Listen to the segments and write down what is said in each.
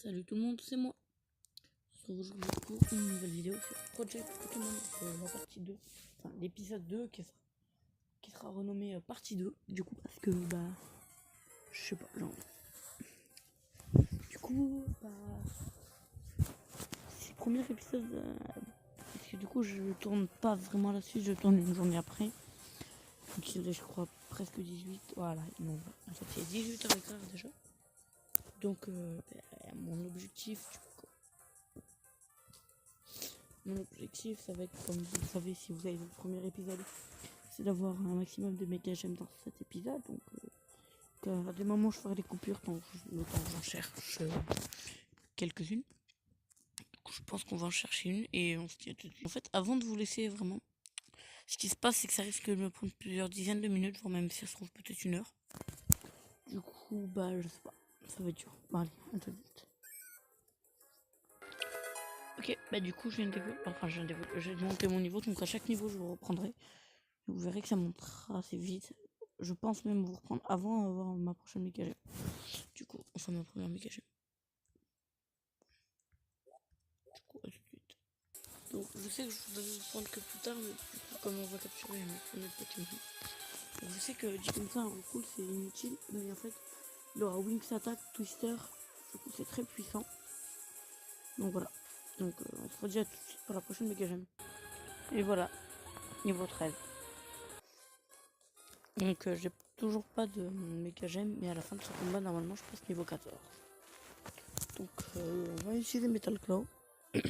Salut tout le monde, c'est moi. Aujourd'hui pour une nouvelle vidéo sur Project Pokémon, la partie 2. Enfin, l'épisode 2 qui sera renommé partie 2. Du coup, parce que, je sais pas, genre. Du coup, c'est le premier épisode. Parce que du coup, je tourne pas vraiment la suite, je tourne une journée après. Donc, il est, je crois, presque 18. Voilà, non, en fait, c'est 18h15 déjà. Donc, mon objectif, ça va être, comme vous le savez si vous avez vu le premier épisode, c'est d'avoir un maximum de méga j'aime dans cet épisode. Donc, à des moments, je ferai des coupures, le temps que j'en cherche quelques-unes. Je pense qu'on va en chercher une et on se dit à tout de suite. En fait, avant de vous laisser vraiment, ce qui se passe, c'est que ça risque de me prendre plusieurs dizaines de minutes, voire même si ça se trouve peut-être 1 heure. Du coup, je sais pas, ça va être dur. Bon, allez, à tout de suite. Ok, du coup, je viens de monter mon niveau, donc à chaque niveau, je vous reprendrai. Vous verrez que ça montera assez vite. Je pense même vous reprendre avant d'avoir ma prochaine méga gemme. Du coup, enfin ma première méga gemme. Du coup, à tout de suite. Donc, je sais que je vais vous prendre que plus tard, mais du coup, comme on va capturer un autre Pokémon. Donc, je sais que dit comme ça, un cool, c'est inutile, mais en fait, il aura Wings Attack, Twister. Du coup, c'est très puissant. Donc voilà. Donc, on se redit à tout de suite pour la prochaine méga gemme. Et voilà, niveau 13. Donc, j'ai toujours pas de méga gemme, mais à la fin de ce combat, normalement, je passe niveau 14. Donc, on va utiliser Metal Claw. Donc,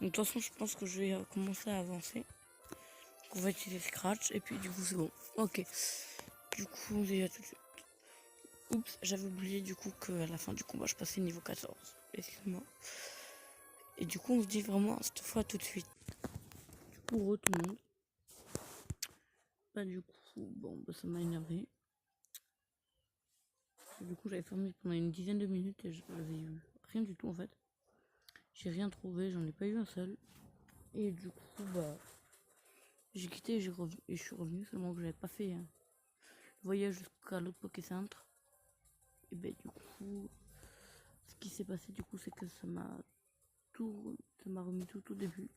de toute façon, je pense que je vais commencer à avancer. Donc, on va utiliser Scratch, et puis du coup, c'est bon. Ok. Du coup, déjà tout de suite. Oups, j'avais oublié du coup qu'à la fin du combat, je passais niveau 14. Excuse-moi. Et du coup, on se dit vraiment cette fois tout de suite. Du coup, tout le monde. Du coup, bon, ça m'a énervé. Du coup, j'avais fermé pendant une dizaine de minutes et j'avais eu rien du tout en fait. J'ai rien trouvé, j'en ai pas eu un seul. Et du coup, j'ai quitté et je suis revenu, seulement que j'avais pas fait le voyage jusqu'à l'autre Pokécentre. Et du coup, ce qui s'est passé du coup, c'est que ça m'a remis tout au début.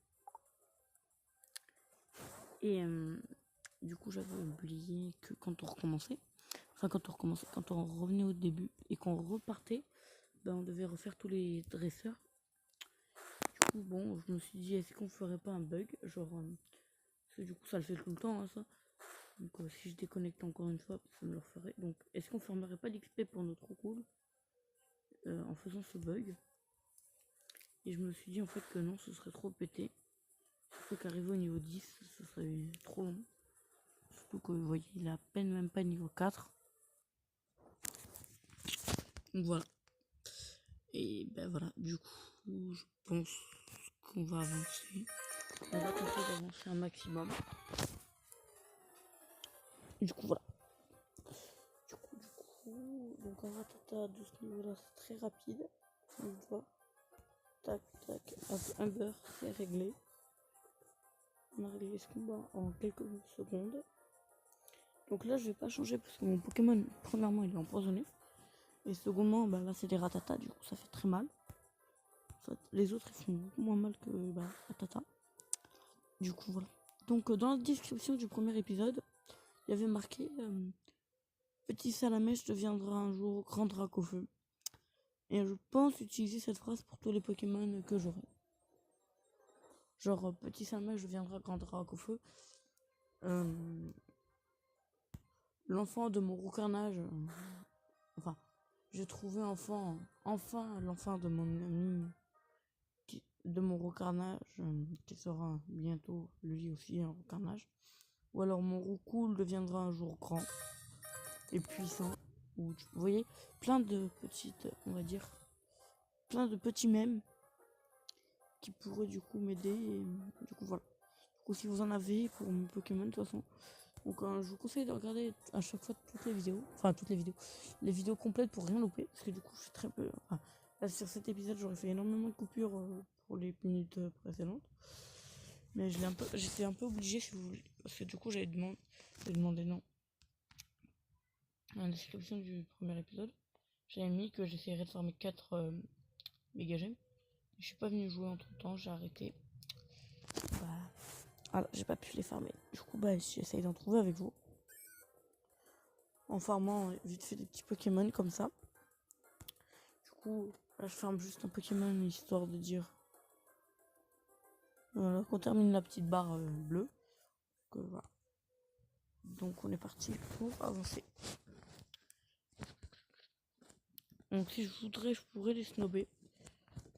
Et du coup, j'avais oublié que quand on recommençait, quand on revenait au début et qu'on repartait, on devait refaire tous les dresseurs. Du coup, bon, je me suis dit, est-ce qu'on ferait pas un bug, genre, parce que du coup, ça le fait tout le temps, hein, ça. Donc, si je déconnecte encore une fois, ça me le referait. Donc, est-ce qu'on fermerait pas d'XP pour notre cool en faisant ce bug? Et je me suis dit en fait que non, ce serait trop pété. Surtout qu'arriver au niveau 10, ce serait trop long. Surtout que vous voyez, il est à peine même pas niveau 4. Donc voilà. Et voilà, du coup, je pense qu'on va avancer. On va tenter d'avancer un maximum. Du coup, voilà. Du coup, donc un ratata de ce niveau-là, c'est très rapide. On voit. Tac, tac. Un beurre, c'est réglé. On a réglé ce combat en quelques secondes. Donc là, je vais pas changer parce que mon Pokémon, premièrement, il est empoisonné. Et secondement, là, c'est des Ratata, du coup, ça fait très mal. En fait, les autres, ils font beaucoup moins mal que Ratata. Du coup, voilà. Donc, dans la description du premier épisode, il y avait marqué Petit Salamèche deviendra un jour grand Dracofeu. Et je pense utiliser cette phrase pour tous les Pokémon que j'aurai. Genre, Petit Salamèche deviendra grand Dracofeu. L'enfant de mon roucarnage. Enfin, j'ai trouvé enfin l'enfant de mon ami, de mon roucarnage, qui sera bientôt lui aussi un roucarnage. Ou alors mon roucoule deviendra un jour grand et puissant. Ou, vous voyez, plein de petites, on va dire, plein de petits mèmes qui pourraient du coup m'aider. Et du coup, voilà. Du coup, si vous en avez pour mes Pokémon, de toute façon. Donc, je vous conseille de regarder à chaque fois toutes les vidéos. Enfin, les vidéos complètes pour rien louper. Parce que du coup, je suis très peu. Enfin, là, sur cet épisode, j'aurais fait énormément de coupures pour les minutes précédentes. Mais j'étais un peu obligée, si vous voulez. Parce que du coup, j'avais demandé non. Dans la description du premier épisode. j'avais mis que j'essayerais de faire mes 4 méga gemmes. Je suis pas venu jouer entre temps, j'ai arrêté. Bah, voilà, j'ai pas pu les farmer. Du coup, bah, j'essaye d'en trouver avec vous. En farmant vite fait des petits Pokémon comme ça. Du coup, là, je farme juste un Pokémon histoire de dire. Voilà, qu'on termine la petite barre bleue. Voilà. Donc, on est parti pour avancer. Donc, si je voudrais, je pourrais les snobber.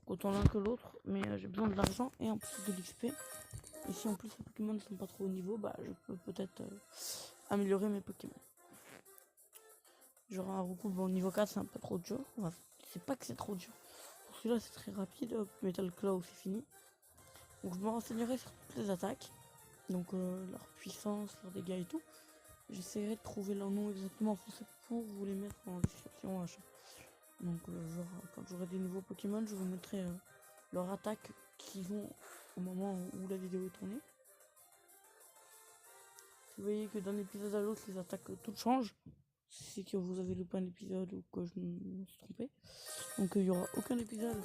Autant l'un que l'autre. Mais j'ai besoin de l'argent et en plus de l'XP. Et si en plus les Pokémon ne sont pas trop haut niveau, bah, je peux peut-être améliorer mes Pokémon. Genre un recoupe au niveau 4, c'est un peu trop dur. Enfin, c'est pas que c'est trop dur. Pour celui-là, c'est très rapide. Hop, Metal Claw, c'est fini. Donc, je me renseignerai sur toutes les attaques. Donc, leur puissance, leurs dégâts et tout. J'essaierai de trouver leur nom exactement en français pour vous les mettre en description. Donc, genre, quand j'aurai des nouveaux Pokémon, je vous mettrai leur attaque qu'ils ont au moment où la vidéo est tournée. Vous voyez que d'un épisode à l'autre, les attaques toutes changent. C'est que vous avez loupé un épisode ou que je me suis trompé. Donc il n'y aura aucun épisode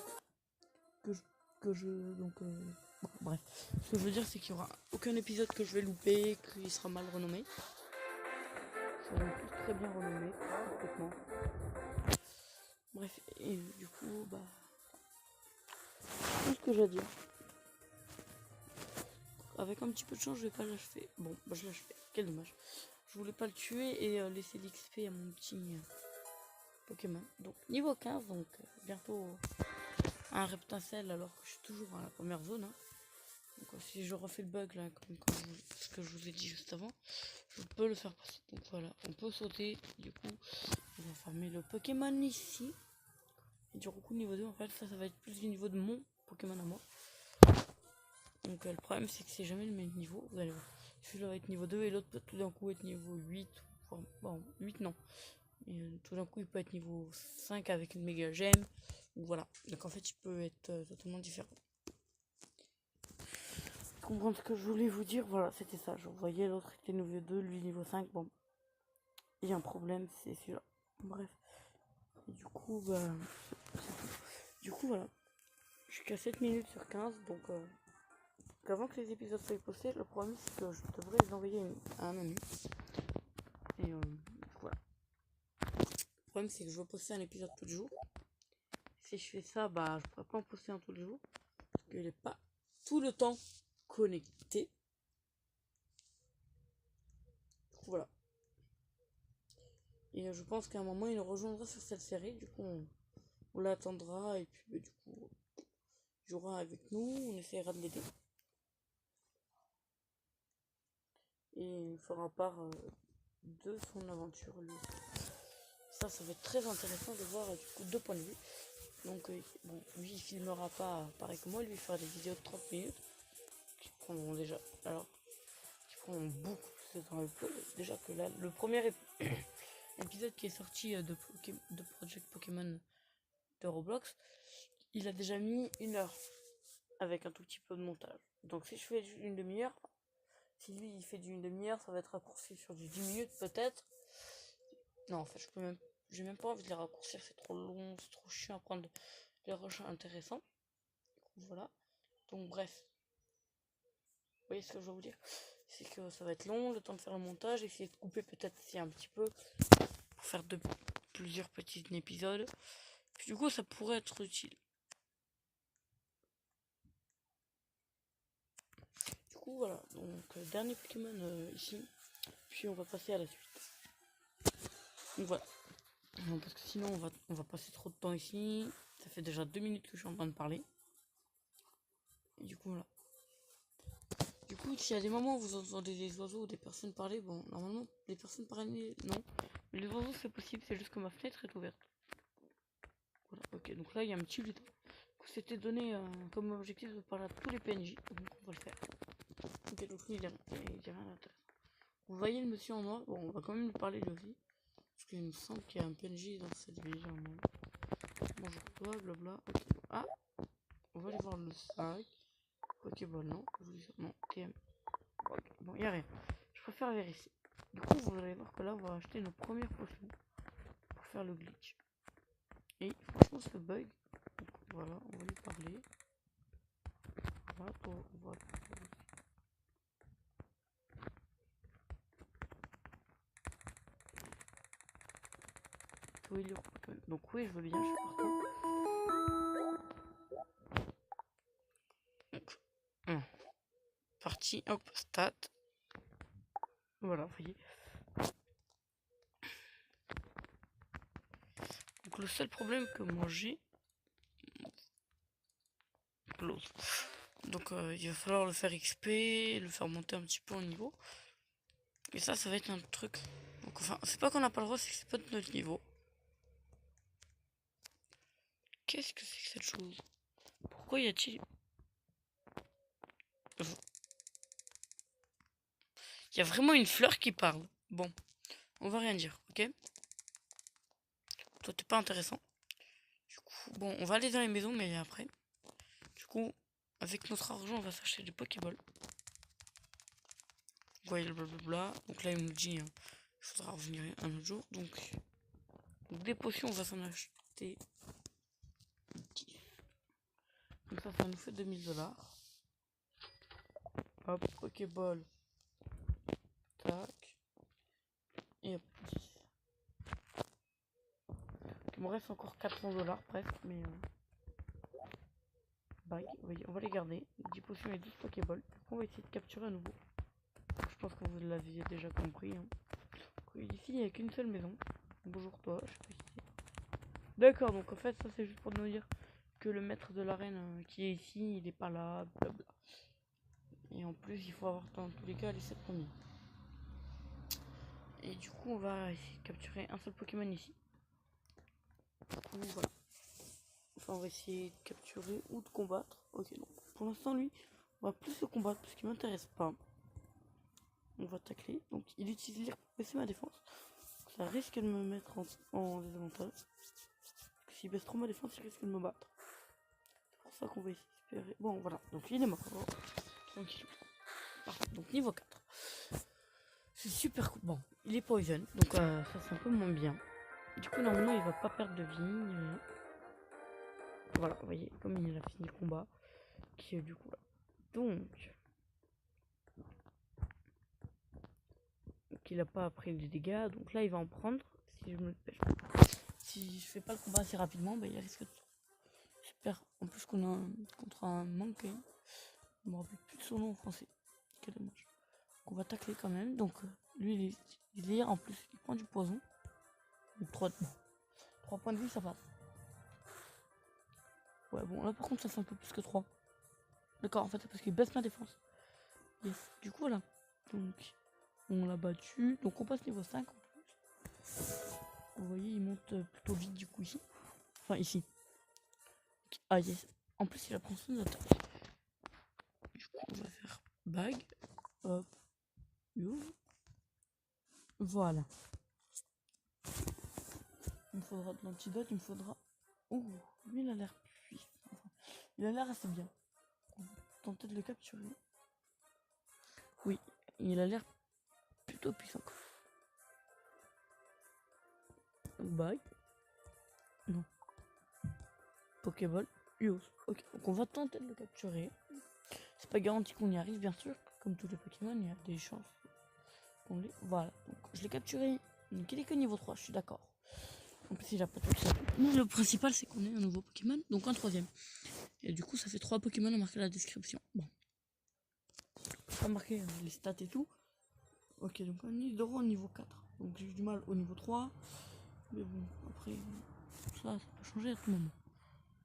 donc bon, bref. Ce que je veux dire, c'est qu'il n'y aura aucun épisode que je vais louper, qu'il sera mal renommé. Ils seront tous très bien renommés, parfaitement. Bref, et du coup, bah, tout ce que j'ai à dire. Avec un petit peu de chance, je vais pas l'achever. Bon, bah je l'achève. Quel dommage. Je voulais pas le tuer et laisser l'XP à mon petit Pokémon. Donc niveau 15, donc bientôt un Reptincelle alors que je suis toujours à la première zone. Hein. Donc si je refais le bug là, comme ce que je vous ai dit juste avant, je peux le faire passer. Donc voilà, on peut sauter. Du coup, on va farmer le Pokémon ici. Et du coup niveau 2, en fait, ça va être plus du niveau de mon Pokémon à moi. Donc le problème c'est que c'est jamais le même niveau. Vous allez voir. Celui-là va être niveau 2 et l'autre peut tout d'un coup être niveau 8. Enfin, bon, 8 non. Et tout d'un coup il peut être niveau 5 avec une méga gemme. Voilà. Donc en fait il peut être totalement différent. Comprendre ce que je voulais vous dire, voilà, c'était ça. Je voyais l'autre était niveau 2, lui niveau 5. Bon, il y a un problème, c'est celui-là. Bref. Et du coup, bah, c'est tout. Du coup, voilà. Je suis qu'à 7 minutes sur 15, donc avant que les épisodes soient postés, le problème c'est que je devrais les envoyer à un ami. Et voilà. Le problème c'est que je veux poster un épisode tous les jours. Si je fais ça, bah, je pourrais pas en poster un tous les jours. Parce qu'il n'est pas tout le temps connecté. Du coup, voilà. Et je pense qu'à un moment, il nous rejoindra sur cette série. Du coup, on l'attendra. Et puis, bah, du coup, il jouera avec nous. On essaiera de l'aider. Et il fera part de son aventure, lui. Ça va être très intéressant de voir, du coup, 2 points de vue. Donc, bon, lui, il filmera pas pareil que moi. Lui, il fera des vidéos de 30 minutes. Qui prendront déjà... Alors, qui prendront beaucoup plus de temps. Déjà que là, le premier épisode qui est sorti de Project Pokémon de Roblox, il a déjà mis 1 heure avec un tout petit peu de montage. Donc si je fais une demi-heure, si lui il fait d'une demi-heure, ça va être raccourci sur du 10 minutes peut-être. Non, en fait, j'ai même pas envie de les raccourcir, c'est trop long, c'est trop chiant à prendre les rushs intéressants. Voilà. Donc bref. Vous voyez ce que je veux vous dire? C'est que ça va être long, le temps de faire le montage, essayer de couper peut-être si un petit peu pour faire plusieurs petits épisodes. Puis du coup, ça pourrait être utile. Du coup, voilà. Donc, dernier Pokémon ici. Puis on va passer à la suite. Donc voilà. Non, parce que sinon, on va passer trop de temps ici. Ça fait déjà 2 minutes que je suis en train de parler. Et du coup, voilà. Du coup, s'il y a des moments où vous entendez des oiseaux ou des personnes parler, bon, normalement, les personnes parler, non. Mais les oiseaux, c'est possible, c'est juste que ma fenêtre est ouverte. Voilà, ok. Donc là, il y a un petit lutin. C'était donné comme objectif de parler à tous les PNJ. Donc on va le faire. Ok, donc lui, il dit rien d'intéressant. Vous voyez le monsieur en noir? Bon, on va quand même lui parler lui aussi. Parce qu'il me semble qu'il y a un PNJ dans cette ville. Bonjour toi, blabla. Ok. Ah, on va aller voir le sac. Pokéball, non. Non, TM. Okay. Bon, il n'y a rien. Je préfère vérifier. Du coup, vous allez voir que là, on va acheter nos premières potions pour faire le glitch. Et franchement, ce bug. Donc, voilà, on va lui parler. Voilà, on va... Oui, donc oui, je veux bien, je suis partout. Donc, partie, hop, stat. Voilà, vous voyez. Donc le seul problème que moi j'ai, l'autre. Donc il va falloir le faire XP, le faire monter un petit peu au niveau. Et ça va être un truc. Donc enfin, c'est pas qu'on n'a pas le droit, c'est que c'est pas de notre niveau. Qu'est-ce que c'est que cette chose? Pourquoi y a-t-il... Il y a vraiment une fleur qui parle. Bon, on va rien dire, ok? Toi, t'es pas intéressant. Du coup, bon, on va aller dans les maisons, mais après. Du coup, avec notre argent, on va s'acheter des Pokéballs. Vous voyez le blablabla. Donc là, il me dit, il faudra revenir un autre jour. Donc des potions, on va s'en acheter 10. Donc ça nous fait 2000$. Hop, Pokéball. Tac. Et hop, 10. Il me reste encore 400$ presque, mais... Bag, on va les garder. 10 potions et 12 Pokéballs. On va essayer de capturer à nouveau. Je pense que vous l'aviez déjà compris. Hein. Ici, il n'y a qu'une seule maison. Bonjour toi, je sais pas si c'est... D'accord, donc en fait, ça c'est juste pour nous dire que le maître de l'arène qui est ici, il n'est pas là, blabla. Et en plus, il faut avoir dans tous les cas les 7 premiers. Et du coup, on va essayer de capturer un seul Pokémon ici. Du coup, voilà. Enfin, on va essayer de capturer ou de combattre. Ok, donc pour l'instant, lui, on va plus le combattre parce qu'il m'intéresse pas. On va tacler. Donc, il utilise l'air pour baisser ma défense. Ça risque de me mettre en désavantage. Parce que s'il baisse trop ma défense, il risque de me battre. C'est pour ça qu'on va espérer. Bon, voilà. Donc, il est mort. Tranquille. Parfait. Donc, niveau 4. C'est super cool. Bon, il est poison. Donc, ça, c'est un peu moins bien. Du coup, normalement, il va pas perdre de vie. Ni rien. Voilà, vous voyez, comme il a fini le combat. Qui est du coup là. Donc. Il a pas pris des dégâts. Donc là, il va en prendre. Si je me dépêche. Si je fais pas le combat assez rapidement, bah, il risque de... Super. En plus qu'on a contre un manqué. Je me rappelle plus de son nom en français. Quel dommage. Donc on va tacler quand même. Donc lui, il est en plus. Il prend du poison. Donc 3 points de vie, ça passe. Ouais, bon, là par contre, ça fait un peu plus que 3. D'accord, en fait, c'est parce qu'il baisse ma défense. Yes. Du coup, voilà. Donc, on l'a battu. Donc, on passe niveau 5 en plus. Vous voyez, il monte plutôt vite du coup ici. Enfin, ici. Ah, yes. En plus, il apprend son attaque. Du coup, on va faire bague. Hop. Yo. Voilà. Il me faudra de l'antidote, il me faudra... Ouh, lui, il a l'air puissant. Enfin, il a l'air assez bien. On va tenter de le capturer. Oui, il a l'air plutôt puissant. Bye. Non. Pokéball. Yos. Ok, donc on va tenter de le capturer. C'est pas garanti qu'on y arrive, bien sûr. Comme tous les Pokémon, il y a des chances qu'on les... Voilà, donc je l'ai capturé. Donc il est que niveau 3, je suis d'accord. En plus, il a pas tout ça. Mais le principal, c'est qu'on ait un nouveau Pokémon, donc un troisième. Et du coup, ça fait 3 Pokémon à marquer la description. Bon. Pas marquer les stats et tout. Ok, donc un Nidoro au niveau 4. Donc j'ai eu du mal au niveau 3. Mais bon, après, ça peut changer à tout moment.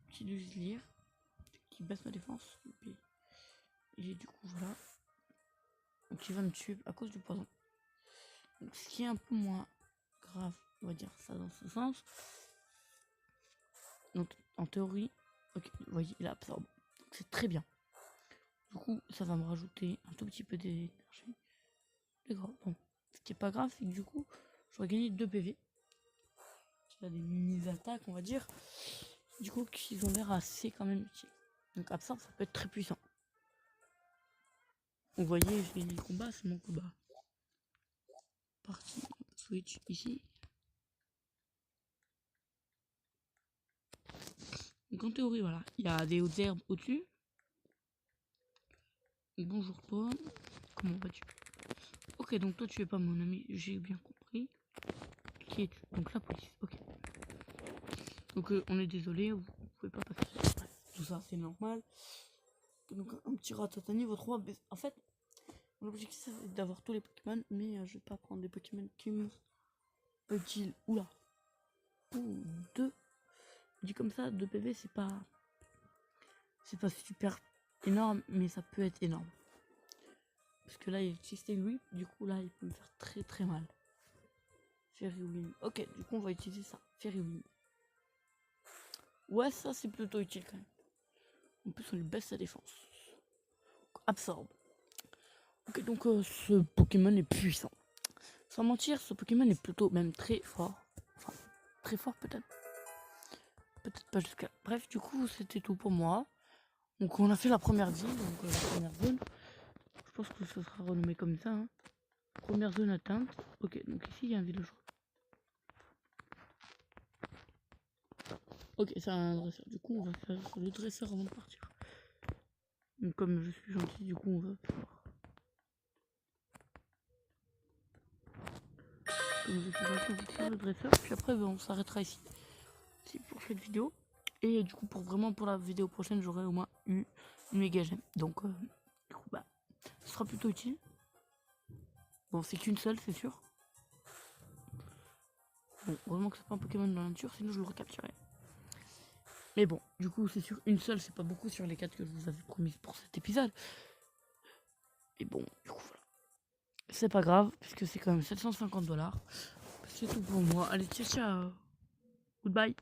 Petit lire qui baisse ma défense. Et puis, il est du coup, voilà. Donc il va me tuer à cause du poison. Donc ce qui est un peu moins grave, on va dire ça dans ce sens. Donc en théorie, ok, vous voyez, il absorbe. C'est très bien. Du coup, ça va me rajouter un tout petit peu d'énergie. D'accord, bon. Ce qui est pas grave, c'est que du coup, je vais gagner 2 PV. Il y a des mini-attaques, on va dire. Du coup, qui ont l'air assez quand même utiles. Donc absorbe, ça peut être très puissant. Vous voyez, je gagne le combat, c'est mon combat. Partie, switch ici. Donc en théorie, voilà, il y a des hautes herbes au-dessus. Bonjour toi, comment vas-tu? Ok, donc toi tu es pas mon ami, j'ai bien compris. Qui es-tu? Donc la police, ok. Donc on est désolé, vous pouvez pas passer. Bref, tout ça c'est normal. Donc un petit ratatouille niveau 3. En fait, mon objectif c'est d'avoir tous les Pokémon, mais je vais pas prendre des Pokémon qui me utiles. Oula. Ouh, 2. Dit comme ça, 2 PV c'est pas super énorme, mais ça peut être énorme. Parce que là il y a System Whip, du coup là il peut me faire très très mal. Fairy Wing. Ok, du coup on va utiliser ça. Fairy Wing. Ouais, ça c'est plutôt utile quand même. En plus on lui baisse sa défense. Absorbe. Ok, donc ce Pokémon est puissant. Sans mentir, ce Pokémon est plutôt même très fort. Enfin, très fort peut-être. Peut-être pas jusqu'à... Bref, du coup c'était tout pour moi. Donc on a fait la première ville, donc la première zone. Je pense que ce sera renommé comme ça. Hein. Première zone atteinte. Ok, donc ici il y a un villageois. Ok, c'est un dresseur. Du coup, on va faire le dresseur avant de partir. Donc, comme je suis gentil, du coup, on va faire. Comme je suis gentil, on va faire le dresseur. Puis après, on s'arrêtera ici. C'est pour cette vidéo. Et du coup, pour la vidéo prochaine, j'aurai au moins eu une méga gemme. Donc, du coup, bah, ce sera plutôt utile. Bon, c'est qu'une seule, c'est sûr. Bon, heureusement que c'est pas un Pokémon dans la nature, sinon je l'aurais capturé. Mais bon, du coup, c'est sûr, une seule, c'est pas beaucoup sur les 4 que je vous avais promis pour cet épisode. Et bon, du coup, voilà. C'est pas grave, puisque c'est quand même $750. C'est tout pour moi. Allez, ciao, ciao. Goodbye.